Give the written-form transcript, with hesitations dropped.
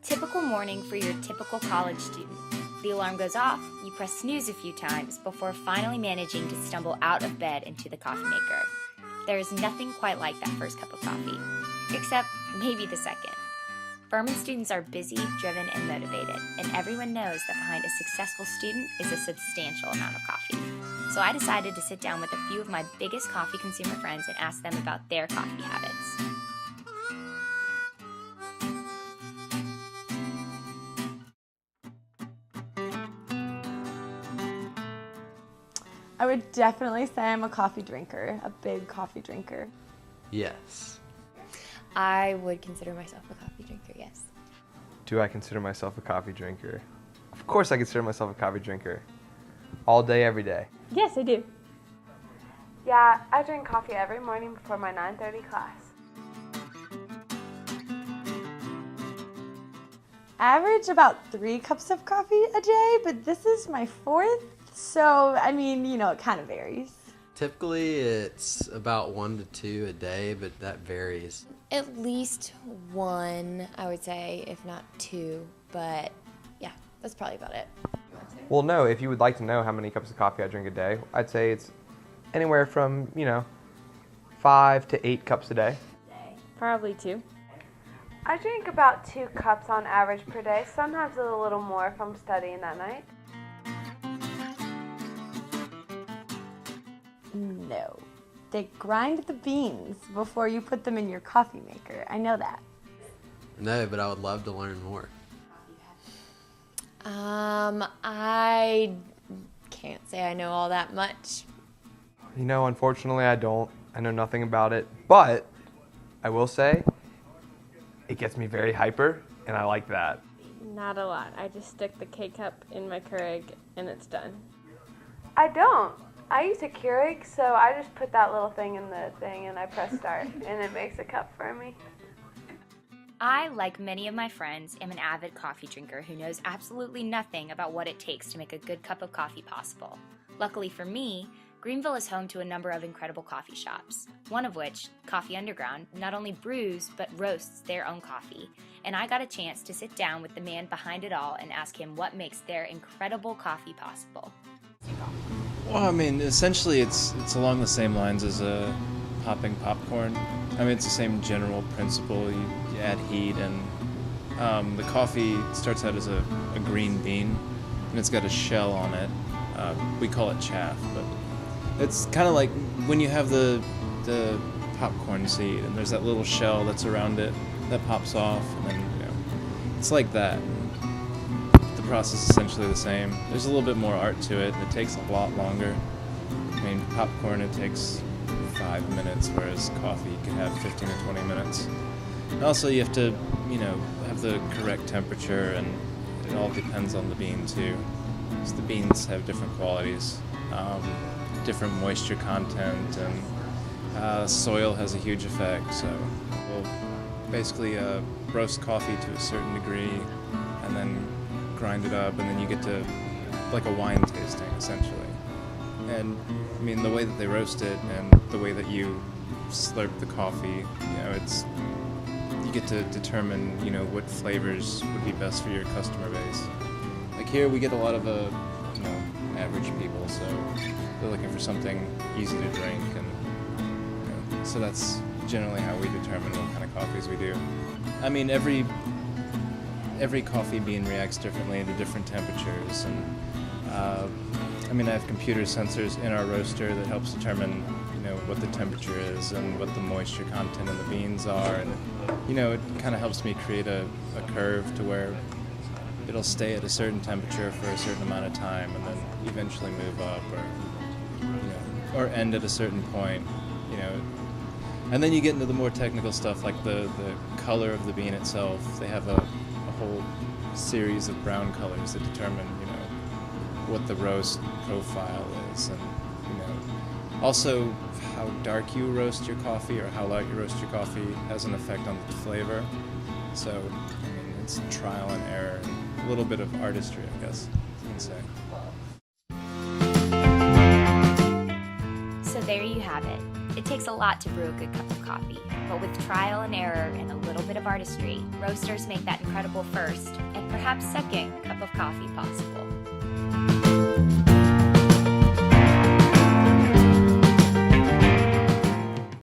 Typical morning for your typical college student. The alarm goes off, you press snooze a few times before finally managing to stumble out of bed into the coffee maker. There is nothing quite like that first cup of coffee, except maybe the second. Furman students are busy, driven, and motivated, and everyone knows that behind a successful student is a substantial amount of coffee. So I decided to sit down with a few of my biggest coffee consumer friends and ask them about their coffee habits. I would definitely say I'm a coffee drinker, a big coffee drinker. Yes. I would consider myself a coffee drinker, yes. Do I consider myself a coffee drinker? Of course I consider myself a coffee drinker. All day, every day. Yes, I do. Yeah, I drink coffee every morning before my 9:30 class. Average about 3 cups of coffee a day, but this is my 4th, so I mean, it kind of varies. Typically it's about 1 to 2 a day, but that varies. At least 1, I would say, if not 2, but yeah, that's probably about it. Well, no, if you would like to know how many cups of coffee I drink a day, I'd say it's anywhere from, 5 to 8 cups a day. Probably 2. I drink about 2 cups on average per day, sometimes a little more if I'm studying that night. No. They grind the beans before you put them in your coffee maker. I know that. No, but I would love to learn more. I can't say I know all that much. Unfortunately I don't. I know nothing about it. But I will say it gets me very hyper, and I like that. Not a lot. I just stick the K-cup in my Keurig and it's done. I don't. I use a Keurig, so I just put that little thing in the thing and I press start and it makes a cup for me. I, like many of my friends, am an avid coffee drinker who knows absolutely nothing about what it takes to make a good cup of coffee possible. Luckily for me, Greenville is home to a number of incredible coffee shops, one of which, Coffee Underground, not only brews but roasts their own coffee. And I got a chance to sit down with the man behind it all and ask him what makes their incredible coffee possible. Well, I mean, essentially it's along the same lines as popping popcorn. I mean, it's the same general principle. You add heat, and the coffee starts out as a green bean, and it's got a shell on it. We call it chaff, but it's kind of like when you have the popcorn seed, and there's that little shell that's around it that pops off, and then it's like that. The process is essentially the same. There's a little bit more art to it. It takes a lot longer. I mean, popcorn, it takes 5 minutes, whereas coffee you can have 15 to 20 minutes. And also, you have to, have the correct temperature, and it all depends on the bean too. Because the beans have different qualities, different moisture content, and soil has a huge effect. So we'll basically roast coffee to a certain degree, and then grind it up, and then you get to like a wine tasting essentially. And I mean, the way that they roast it and the way that you slurp the coffee, you get to determine what flavors would be best for your customer base. Like here, we get a lot of average people, so they're looking for something easy to drink, and so that's generally how we determine what kind of coffees we do. I mean, every coffee bean reacts differently to different temperatures, and I have computer sensors in our roaster that helps determine what the temperature is and what the moisture content in the beans are, and it kind of helps me create a curve to where it'll stay at a certain temperature for a certain amount of time, and then eventually move up, or end at a certain point, and then you get into the more technical stuff like the color of the bean itself. They have a whole series of brown colors that determine what the roast profile is, and also how dark you roast your coffee or how light you roast your coffee has an effect on the flavor. So it's trial and error and a little bit of artistry, I guess you can say. So there you have it. It takes a lot to brew a good cup of coffee. But with trial and error and a little bit of artistry, roasters make that incredible first and perhaps second cup of coffee possible.